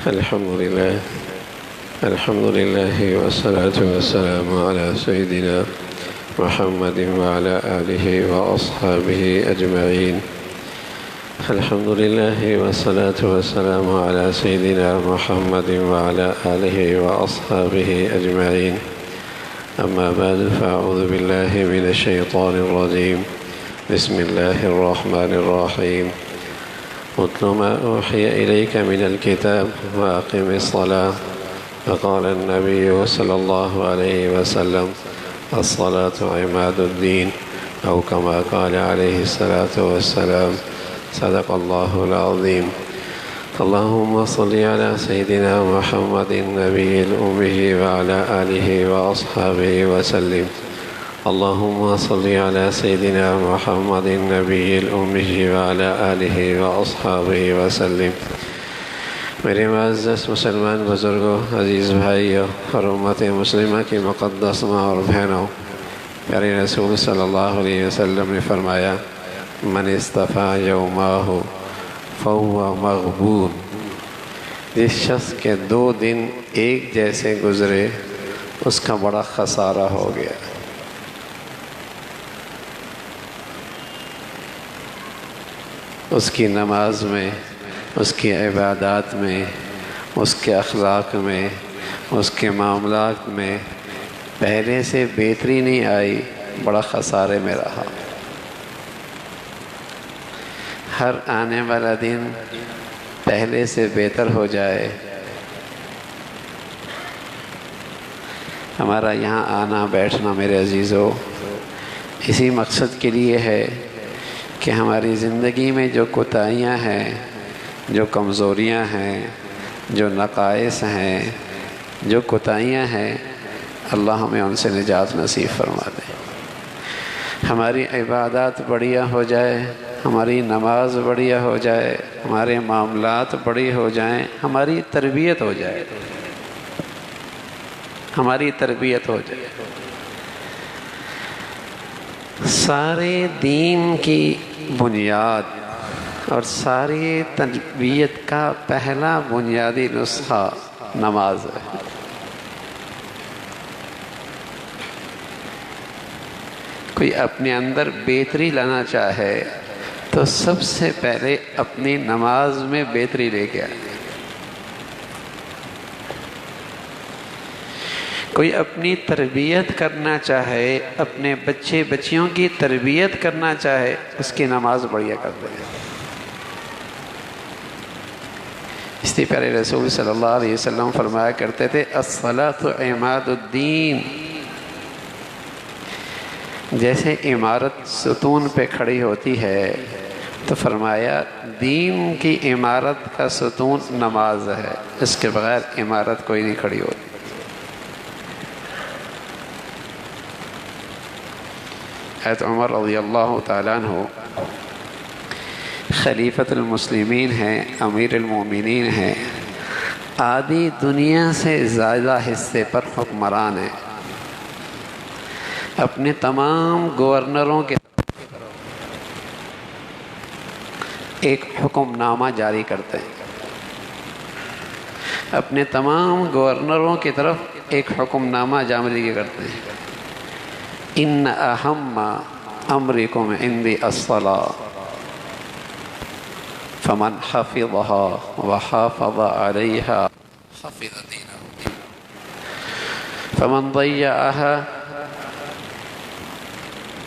الحمد لله والصلاة والسلام على سيدنا محمد وعلى آله وأصحابه أجمعين. الحمد لله والصلاة والسلام على سيدنا محمد وعلى آله وأصحابه أجمعين. أما بعد فأعوذ بالله من الشيطان الرجيم. بسم الله الرحمن الرحيم. اتل ما أوحي إليك من الكتاب وأقم الصلاة. فقال النبي صلى الله عليه وسلم: الصلاة عماد الدين، أو كما قال عليه الصلاة والسلام. صدق الله العظيم. اللهم صل على سيدنا محمد النبي الأمي وعلى آله وأصحابه وسلم. اللهم صل على سيدنا محمد النبي الأمي وعلى آله وأصحابه وسلم. میرے معزز مسلمان بزرگوں، عزیز بھائیوں اور امت مسلمہ کی مقدس ماں اور بہنوں، پیارے رسول صلی اللہ علیہ وسلم نے فرمایا: من اصطفیٰ یومہ فہو مغبون. جس شخص کے 2 دن ایک جیسے گزرے اس کا بڑا خسارہ ہو گیا. اس کی نماز میں، اس کی عبادات میں، اس کے اخلاق میں، اس کے معاملات میں پہلے سے بہتری نہیں آئی، بڑا خسارے میں رہا. ہر آنے والا دن پہلے سے بہتر ہو جائے. ہمارا یہاں آنا بیٹھنا میرے عزیزوں اسی مقصد کے لیے ہے کہ ہماری زندگی میں جو کوتاہیاں ہیں، جو کمزوریاں ہیں، جو نقائص ہیں، جو کوتاہیاں ہیں، اللہ ہمیں ان سے نجات نصیب فرما دے. ہماری عبادات بڑھیا ہو جائے، ہماری نماز بڑھیا ہو جائے، ہمارے معاملات بڑی ہو جائیں، ہماری تربیت ہو جائے، ہماری تربیت ہو جائے. سارے دین کی بنیاد اور ساری تربیت کا پہلا بنیادی نسخہ نماز ہے. کوئی اپنے اندر بہتری لانا چاہے تو سب سے پہلے اپنی نماز میں بہتری لے کے آئے. کوئی اپنی تربیت کرنا چاہے، اپنے بچے بچیوں کی تربیت کرنا چاہے، اس کی نماز بڑھیا کر دے. اس لیے پیارے رسول صلی اللہ علیہ وسلم فرمایا کرتے تھے: الصلاۃ عماد الدین. جیسے عمارت ستون پہ کھڑی ہوتی ہے تو فرمایا دین کی عمارت کا ستون نماز ہے، اس کے بغیر عمارت کوئی نہیں کھڑی ہوتی. حضرت عمر رضی اللہ تعالیٰ عنہ خلیفۃ المسلمین ہیں، امیر المومنین ہیں، آدھی دنیا سے زیادہ حصے پر حکمران ہیں. اپنے تمام گورنروں کے ایک حکم نامہ جاری کرتے ہیں. اپنے تمام گورنروں کی طرف ایک حکم نامہ جاری کرتے ہیں: ان اہم امرکم عندی الصلاۃ فمن حفظها وحافظ علیہا حفظ دینہ فمن ضیعها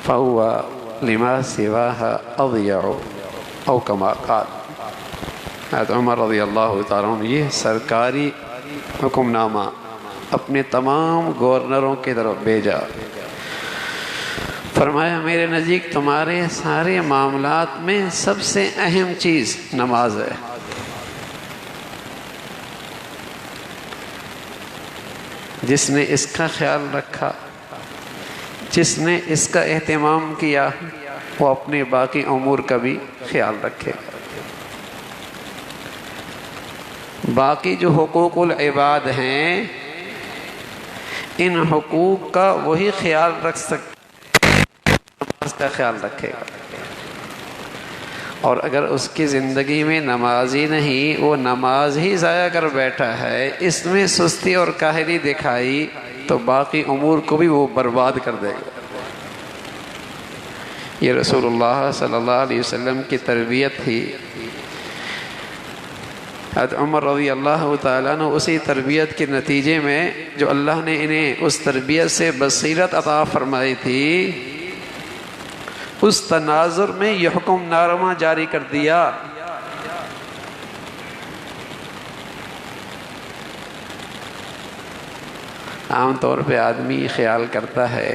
فهو لما سواها اضیع او کما قال. حضرت عمر رضی اللہ تعالیٰ عنہ یہ سرکاری حکم نامہ اپنے تمام گورنروں کی طرف بھیجا. فرمایا میرے نزدیک تمہارے سارے معاملات میں سب سے اہم چیز نماز ہے. جس نے اس کا خیال رکھا، جس نے اس کا اہتمام کیا، وہ اپنے باقی امور کا بھی خیال رکھے. باقی جو حقوق العباد ہیں ان حقوق کا وہی خیال رکھ سکتا، اس کا خیال رکھے گا. اور اگر اس کی زندگی میں نماز ہی نہیں، وہ نماز ہی ضائع کر بیٹھا ہے، اس میں سستی اور کاہلی دکھائی، تو باقی امور کو بھی وہ برباد کر دے گا۔ یہ رسول اللہ صلی اللہ علیہ وسلم کی تربیت تھی۔ حضرت عمر رضی اللہ تعالیٰ عنہ اسی تربیت کے نتیجے میں، جو اللہ نے انہیں اس تربیت سے بصیرت عطا فرمائی تھی، اس تناظر میں یہ حکم نامہ جاری کر دیا۔ عام طور پہ آدمی خیال کرتا ہے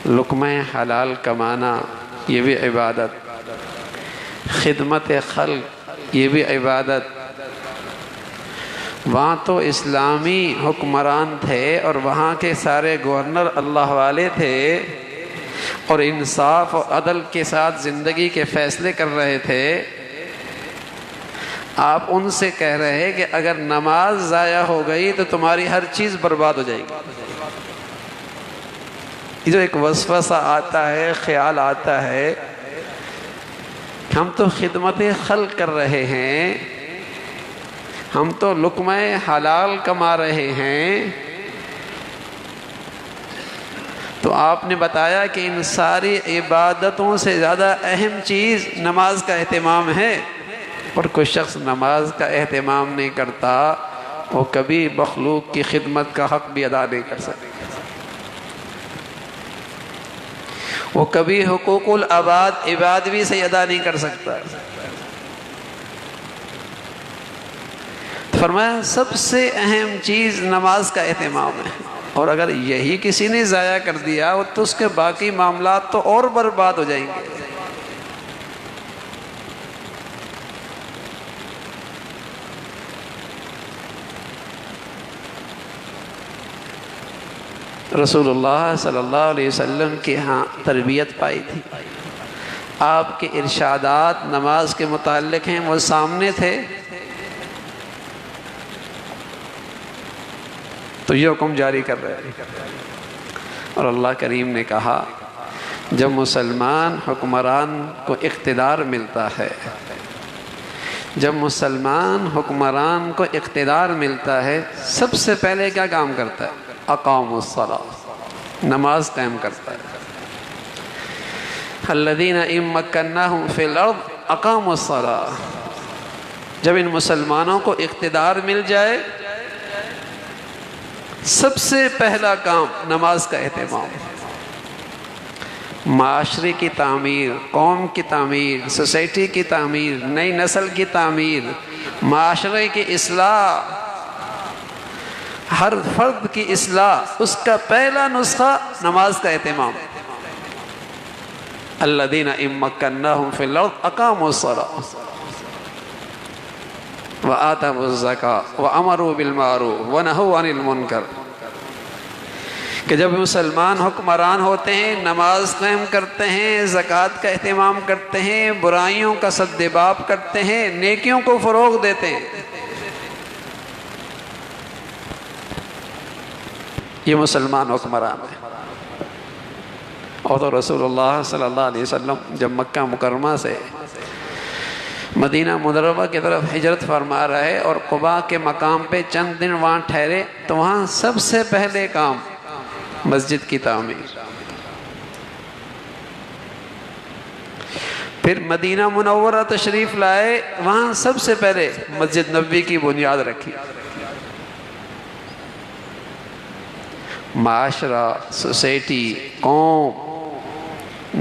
لقمہ حلال کمانا یہ بھی عبادت، خدمت خلق یہ بھی عبادت۔ وہاں تو اسلامی حکمران تھے اور وہاں کے سارے گورنر اللہ والے تھے اور انصاف اور عدل کے ساتھ زندگی کے فیصلے کر رہے تھے۔ آپ ان سے کہہ رہے ہیں کہ اگر نماز ضائع ہو گئی تو تمہاری ہر چیز برباد ہو جائے گی۔ یہ جو ایک وسوسہ آتا ہے، خیال آتا ہے، ہم تو خدمت خلق کر رہے ہیں، ہم تو لقمہ حلال کما رہے ہیں، تو آپ نے بتایا کہ ان ساری عبادتوں سے زیادہ اہم چیز نماز کا اہتمام ہے، اور کوئی شخص نماز کا اہتمام نہیں کرتا، وہ کبھی مخلوق کی خدمت کا حق بھی ادا نہیں کر سکتا، وہ کبھی حقوق العباد بھی سے ادا نہیں کر سکتا۔ فرمایا سب سے اہم چیز نماز کا اہتمام ہے، اور اگر یہی کسی نے ضائع کر دیا تو اس کے باقی معاملات تو اور برباد ہو جائیں گے۔ رسول اللہ صلی اللہ علیہ وسلم کی ہاں تربیت پائی تھی، آپ کے ارشادات نماز کے متعلق ہیں، وہ سامنے تھے، تو یہ حکم جاری کر رہے ہیں۔ اور اللہ کریم نے کہا جب مسلمان حکمران کو اقتدار ملتا ہے، جب مسلمان حکمران کو اقتدار ملتا ہے، سب سے پہلے کیا کام کرتا ہے؟ اقام الصلاۃ، نماز قائم کرتا ہے۔ الذین ان مکناہم فی الارض اقاموا الصلاۃ، جب ان مسلمانوں کو اقتدار مل جائے، سب سے پہلا کام نماز کا اہتمام، معاشرے کی تعمیر، قوم کی تعمیر، سوسائٹی کی تعمیر، نئی نسل کی تعمیر، معاشرے کی اصلاح، ہر فرد کی اصلاح، اس کا پہلا نسخہ نماز کا اہتمام۔ الذین ان مکناہم فی الارض اقاموا الصلاۃ وآتوا الزکاۃ وامروا بالمعروف ونہوا عن المنکر، کہ جب مسلمان حکمران ہوتے ہیں، نماز قائم کرتے ہیں، زکوٰۃ کا اہتمام کرتے ہیں، برائیوں کا سدباب کرتے ہیں، نیکیوں کو فروغ دیتے ہیں، یہ مسلمان حکمران ہے۔ اور تو رسول اللہ صلی اللہ علیہ وسلم جب مکہ مکرمہ سے مدینہ منورہ کی طرف ہجرت فرما رہے اور قباء کے مقام پہ چند دن وہاں ٹھہرے، تو وہاں سب سے پہلے کام مسجد کی تعمیر، پھر مدینہ منورہ تشریف لائے، وہاں سب سے پہلے مسجد نبوی کی بنیاد رکھی۔ معاشرہ، سوسائٹی، قوم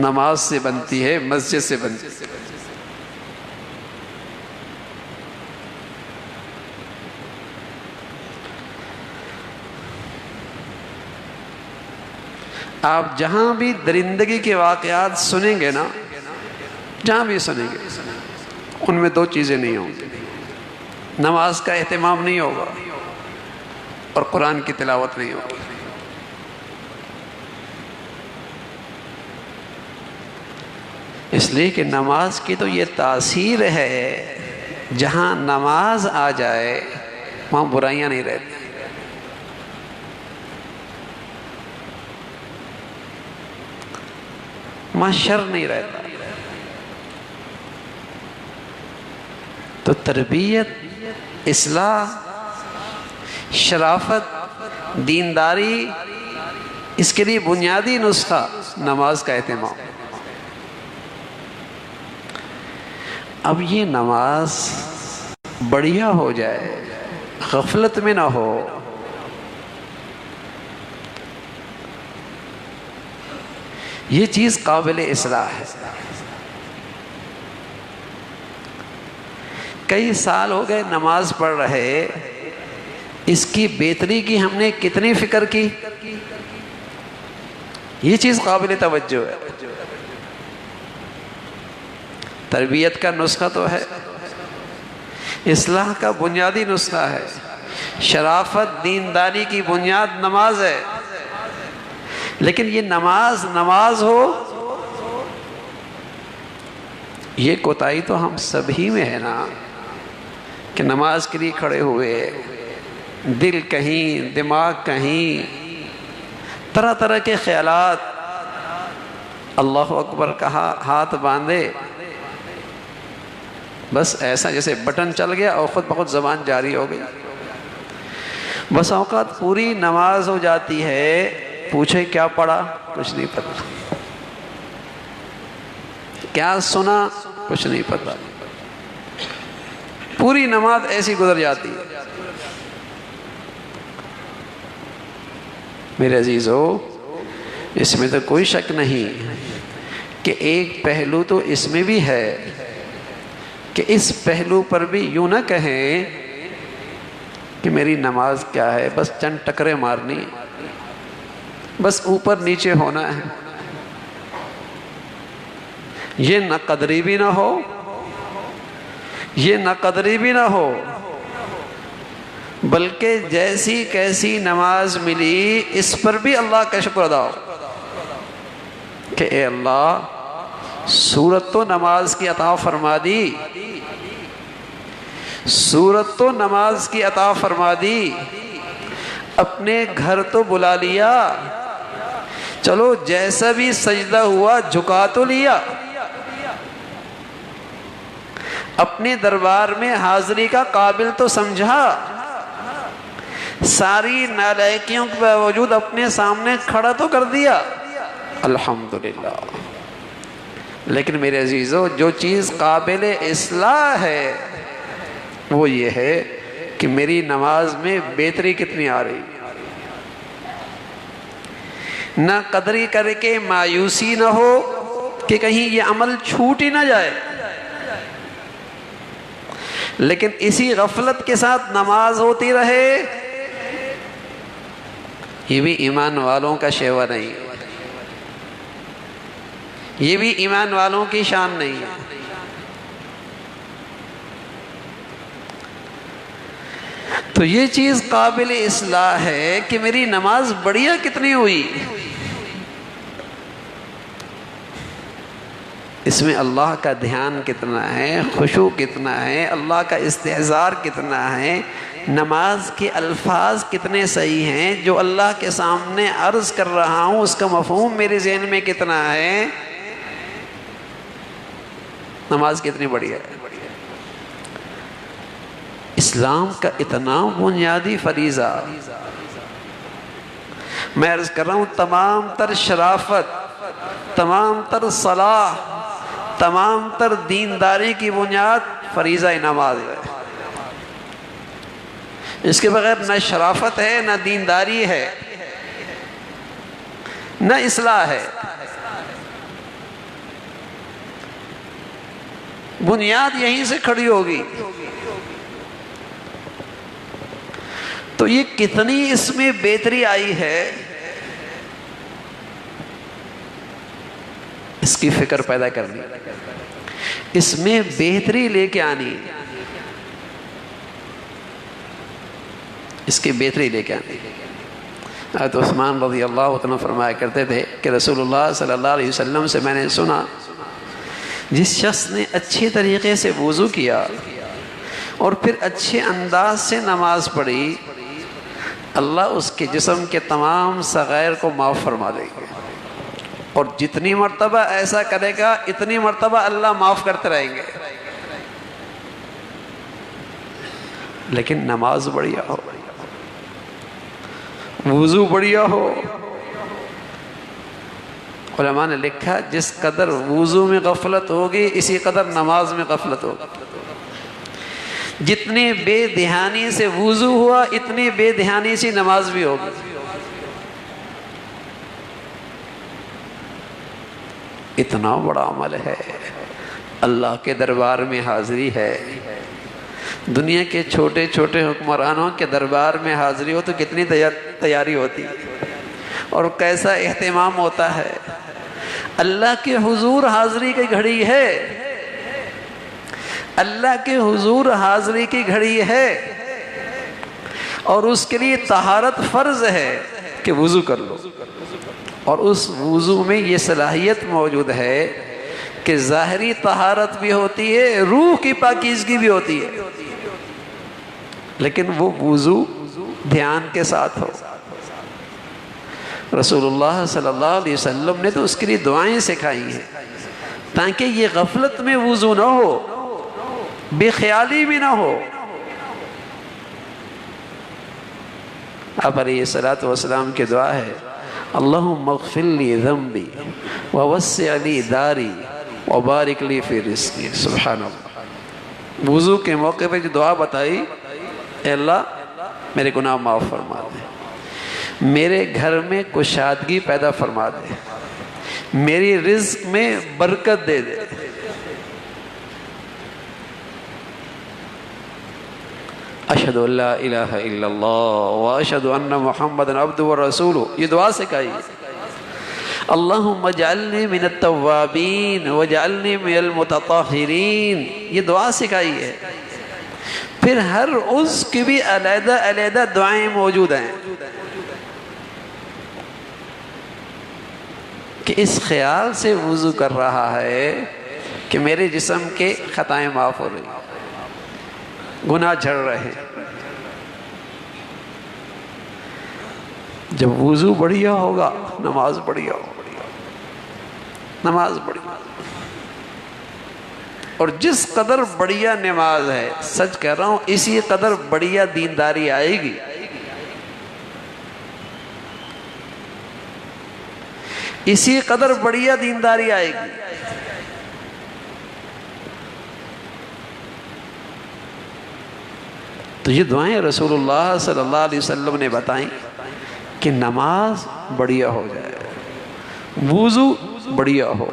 نماز سے بنتی ہے، مسجد سے بنتی ہے۔ آپ جہاں بھی درندگی کے واقعات سنیں گے نا، جہاں بھی سنیں گے، ان میں دو چیزیں نہیں ہوں گی، نماز کا اہتمام نہیں ہوگا اور قرآن کی تلاوت نہیں ہوگی۔ اس لیے کہ نماز کی تو یہ تاثیر ہے، جہاں نماز آ جائے وہاں برائیاں نہیں رہتی، وہاں شر نہیں رہتا۔ تو تربیت، اصلاح، شرافت، دینداری، اس کے لیے بنیادی نسخہ نماز کا اہتمام۔ اب یہ نماز بڑھیا ہو جائے، غفلت میں نہ ہو، یہ چیز قابل اصلاح ہے۔ کئی سال ہو گئے نماز پڑھ رہے، اس کی بہتری کی ہم نے کتنی فکر کی، یہ چیز قابل توجہ ہے۔ تربیت کا نسخہ تو ہے، اصلاح کا بنیادی نسخہ ہے، شرافت، دینداری کی بنیاد نماز ہے، لیکن یہ نماز ہو، یہ کوتاہی تو ہم سبھی میں ہے نا، کہ نماز کے لیے کھڑے ہوئے، دل کہیں، دماغ کہیں، طرح طرح کے خیالات، اللہ اکبر کہا، ہاتھ باندھے، بس ایسا جیسے بٹن چل گیا اور خود بخود زبان جاری ہو گئی۔ بس اوقات پوری نماز ہو جاتی ہے، پوچھے کیا پڑھا، کچھ نہیں پتا، کیا سنا، کچھ نہیں پتا، پوری نماز ایسی گزر جاتی ہے۔ میرے عزیزو، اس میں تو کوئی شک نہیں کہ ایک پہلو تو اس میں بھی ہے کہ اس پہلو پر بھی یوں نہ کہیں کہ میری نماز کیا ہے، بس چند ٹکرے مارنی، بس اوپر نیچے ہونا ہے، یہ نہ قدری بھی نہ ہو، یہ نہ قدری بھی نہ ہو، بلکہ جیسی کیسی نماز ملی اس پر بھی اللہ کا شکر ادا ہو کہ اے اللہ صورت تو نماز کی عطا فرما دی، صورت تو نماز کی عطا فرما دی، اپنے گھر تو بلا لیا، چلو جیسا بھی سجدہ ہوا جھکا تو لیا، اپنے دربار میں حاضری کا قابل تو سمجھا، ساری نالائکیوں کے باوجود اپنے سامنے کھڑا تو کر دیا، الحمدللہ۔ لیکن میرے عزیزو، جو چیز قابل اصلاح ہے وہ یہ ہے کہ میری نماز میں بہتری کتنی آ رہی، نہ قدری کر کے مایوسی نہ ہو کہ کہیں یہ عمل چھوٹ ہی نہ جائے، لیکن اسی غفلت کے ساتھ نماز ہوتی رہے، یہ بھی ایمان والوں کا شیوا نہیں، یہ بھی ایمان والوں کی شان نہیں ہے۔ تو یہ چیز قابل اصلاح ہے کہ میری نماز بڑھیا کتنی ہوئی، اس میں اللہ کا دھیان کتنا ہے، خشوع کتنا ہے، اللہ کا استحضار کتنا ہے، نماز کے الفاظ کتنے صحیح ہیں، جو اللہ کے سامنے عرض کر رہا ہوں اس کا مفہوم میرے ذہن میں کتنا ہے، نماز کتنی بڑھیا ہے۔ اسلام کا اتنا بنیادی فریضہ، میں عرض کر رہا ہوں، تمام تر شرافت، تمام تر صلاح، تمام تر دینداری کی بنیاد فریضہ نماز ہے۔ اس کے بغیر نہ شرافت ہے، نہ دینداری ہے، نہ اصلاح ہے۔ بنیاد یہیں سے کھڑی ہوگی۔ تو یہ کتنی اس میں بہتری آئی ہے، اس کی فکر پیدا کرنی، اس میں بہتری لے کے آنی، اس کی بہتری لے کے آنی۔ حضرت عثمان رضی اللہ عنہ فرمایا کرتے تھے کہ رسول اللہ صلی اللہ علیہ وسلم سے میں نے سنا، جس شخص نے اچھے طریقے سے وضو کیا اور پھر اچھے انداز سے نماز پڑھی، اللہ اس کے جسم کے تمام صغائر کو معاف فرما دے گا، اور جتنی مرتبہ ایسا کرے گا اتنی مرتبہ اللہ معاف کرتے رہیں گے۔ لیکن نماز بڑھیا ہو، وضو بڑھیا ہو۔ علماء نے لکھا جس قدر وضو میں غفلت ہوگی اسی قدر نماز میں غفلت ہوگی۔ جتنی بے دھیانی سے وضو ہوا اتنی بے دھیانی سے نماز بھی ہوگی۔ اتنا بڑا عمل ہے، اللہ کے دربار میں حاضری ہے۔ دنیا کے چھوٹے چھوٹے حکمرانوں کے دربار میں حاضری ہو تو کتنی تیاری ہوتی اور کیسا اہتمام ہوتا ہے۔ اللہ کے حضور حاضری کی گھڑی ہے، اللہ کے حضور حاضری کی گھڑی ہے، اور اس کے لیے طہارت فرض ہے کہ وضو کر لو، اور اس وضو میں یہ صلاحیت موجود ہے کہ ظاہری طہارت بھی ہوتی ہے، روح کی پاکیزگی بھی ہوتی ہے، لیکن وہ وضو دھیان کے ساتھ ہو۔ رسول اللہ صلی اللہ علیہ وسلم نے تو اس کے لیے دعائیں سکھائی ہیں تاکہ یہ غفلت میں وضو نہ ہو، بے خیالی بھی نہ ہو۔ آپ علیہ الصلوۃ والسلام کی دعا ہے، اللہم اغفر لی ذنبی ووسع لی داری وبارک لی فی رزقی۔ سبحان اللہ، وضو کے موقع پہ جو دعا بتائی، اے اللہ میرے گناہ معاف فرما دے، میرے گھر میں کشادگی پیدا فرما دے، میری رزق میں برکت دے دے۔ اشہد ان لا الہ الا اللہ واشہد ان محمد عبدہ ورسولہ، یہ دعا سکھائی۔ اللہم اجعلنی من التوابین واجعلنی من المتطہرین، یہ دعا سکھائی ہے۔ پھر ہر عضو کی بھی علیحدہ علیحدہ دعائیں موجود ہیں کہ اس خیال سے وضو کر رہا ہے کہ میرے جسم کے خطائیں معاف ہو رہی، گناہ جھڑ رہے۔ جب وضو بڑھیا ہوگا نماز بڑھیا ہوگی، نماز بڑھیا، اور جس قدر بڑھیا نماز ہے، سچ کہہ رہا ہوں، اسی قدر بڑھیا دینداری آئے گی۔ اسی قدر بڑھیا دینداری آئے گی۔ تو یہ دعائیں رسول اللہ صلی اللہ علیہ وسلم نے بتائیں کہ نماز بڑھیا ہو جائے، وضو بڑھیا ہو۔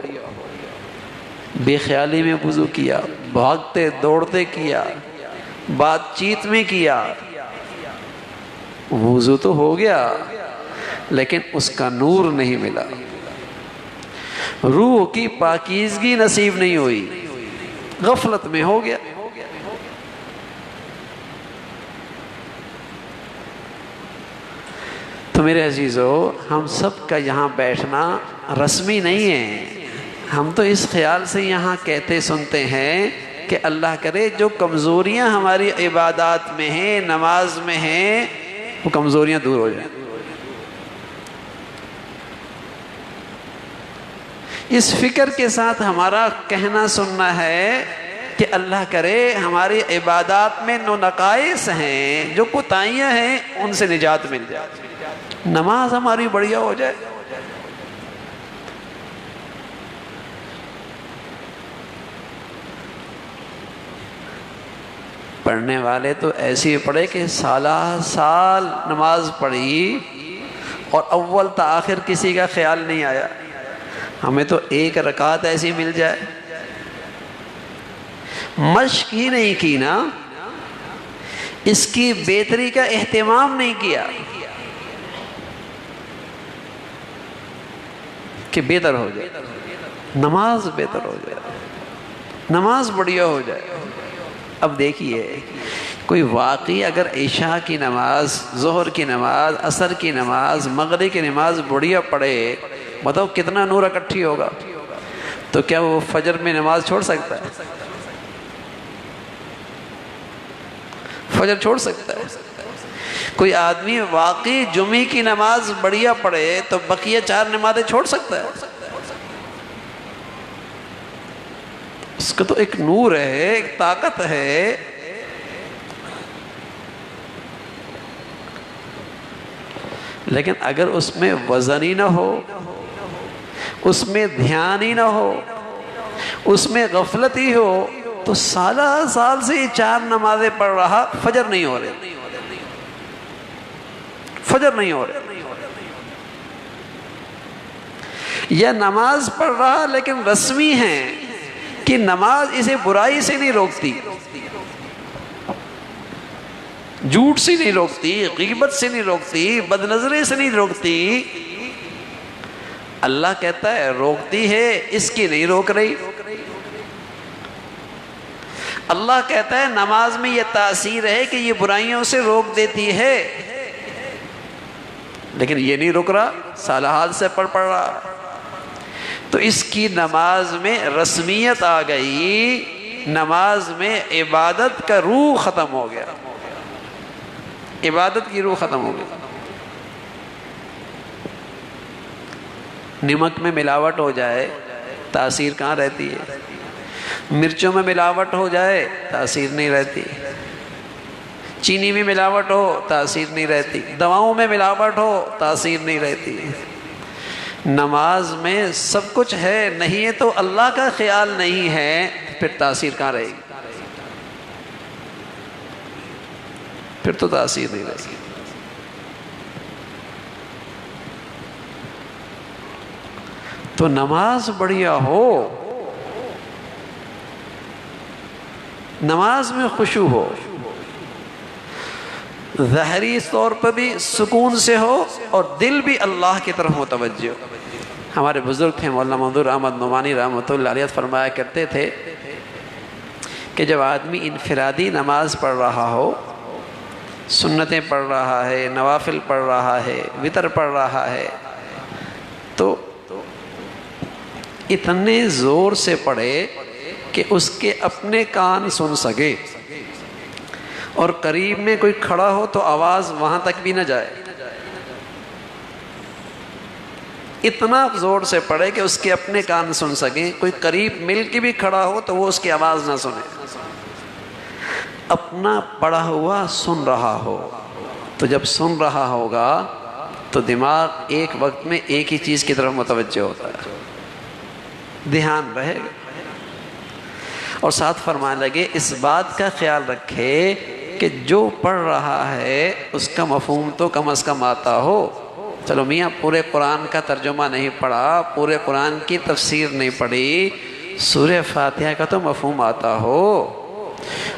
بے خیالی میں وضو کیا، بھاگتے دوڑتے کیا، بات چیت میں کیا، وضو تو ہو گیا لیکن اس کا نور نہیں ملا، روح کی پاکیزگی نصیب نہیں ہوئی، غفلت میں ہو گیا۔ تو میرے عزیزو، ہم سب کا یہاں بیٹھنا رسمی نہیں ہے، ہم تو اس خیال سے یہاں کہتے سنتے ہیں کہ اللہ کرے جو کمزوریاں ہماری عبادات میں ہیں، نماز میں ہیں، وہ کمزوریاں دور ہو جائیں۔ اس فکر کے ساتھ ہمارا کہنا سننا ہے کہ اللہ کرے ہماری عبادات میں جو نقائص ہیں، جو کوتاہیاں ہیں، ان سے نجات مل جائے، نماز ہماری بڑھیا ہو جائے۔ پڑھنے والے تو ایسے ہی پڑھے کہ سالہ سال نماز پڑھی اور اول تا آخر کسی کا خیال نہیں آیا، ہمیں تو ایک رکعت ایسی مل جائے، مشق ہی نہیں کی نا، اس کی بہتری کا اہتمام نہیں کیا کہ بہتر ہو جائے، نماز بہتر ہو جائے، نماز بڑھیا ہو جائے۔ اب دیکھیے، کوئی واقعی اگر عشاء کی نماز، ظہر کی نماز، عصر کی نماز، مغرب کی نماز بڑھیا پڑھے، بتاؤ کتنا نور اکٹھی ہوگا، تو کیا وہ فجر میں نماز چھوڑ سکتا ہے؟ فجر چھوڑ سکتا ہے؟ کوئی آدمی واقعی جمعے کی نماز بڑھیا پڑھے تو بقیہ 4 نمازیں چھوڑ سکتا ہے؟ اس کا تو ایک نور ہے، ایک طاقت ہے۔ لیکن اگر اس میں وزن ہی نہ ہو، اس میں دھیان ہی نہ ہو، اس میں غفلت ہی ہو، تو سالہ سال سے 4 نمازیں پڑھ رہا، فجر نہیں ہو رہے، فجر نہیں ہو رہے، یا نماز پڑھ رہا لیکن رسمی ہے کہ نماز اسے برائی سے نہیں روکتی، جھوٹ سے نہیں روکتی، غیبت سے نہیں روکتی، بد نظری سے نہیں روکتی، اللہ کہتا ہے روکتی ہے، اس کی نہیں روک رہی۔ اللہ کہتا ہے نماز میں یہ تاثیر ہے کہ یہ برائیوں سے روک دیتی ہے، لیکن یہ نہیں رک رہا، سالہات سے پڑھ رہا، تو اس کی نماز میں رسمیت آ گئی، نماز میں عبادت کا روح ختم ہو گیا، عبادت کی روح ختم ہو گئی۔ نمک میں ملاوٹ ہو جائے تاثیر کہاں رہتی ہے؟ مرچوں میں ملاوٹ ہو جائے تاثیر نہیں رہتی، چینی میں ملاوٹ ہو تاثیر نہیں رہتی، دواؤں میں ملاوٹ ہو تاثیر نہیں رہتی۔ نماز میں سب کچھ ہے، نہیں ہے تو اللہ کا خیال نہیں ہے، پھر تاثیر کہاں رہے گی؟ پھر تو تاثیر نہیں رہے گی۔ تو نماز بڑھیا ہو، نماز میں خشوع ہو، ظاہری طور پر بھی سکون سے ہو اور دل بھی اللہ کی طرف متوجہ ہو۔ ہمارے بزرگ تھے مولانا منظور احمد نعمانی رحمۃ اللہ علیہ فرمایا کرتے تھے کہ جب آدمی انفرادی نماز پڑھ رہا ہو، سنتیں پڑھ رہا ہے، نوافل پڑھ رہا ہے، وتر پڑھ رہا ہے، تو اتنے زور سے پڑھے کہ اس کے اپنے کان سن سکے، اور قریب میں کوئی کھڑا ہو تو آواز وہاں تک بھی نہ جائے، اتنا زور سے پڑھے کہ اس کے اپنے کان سن سکیں، کوئی قریب مل کے بھی کھڑا ہو تو وہ اس کی آواز نہ سنے، اپنا پڑھا ہوا سن رہا ہو۔ تو جب سن رہا ہوگا تو دماغ ایک وقت میں ایک ہی چیز کی طرف متوجہ ہوتا ہے، دھیان رہے گا۔ اور ساتھ فرمانے لگے اس بات کا خیال رکھے کہ جو پڑھ رہا ہے اس کا مفہوم تو کم از کم آتا ہو۔ چلو میاں پورے قرآن کا ترجمہ نہیں پڑھا، پورے قرآن کی تفسیر نہیں پڑھی، سورہ فاتحہ کا تو مفہوم آتا ہو،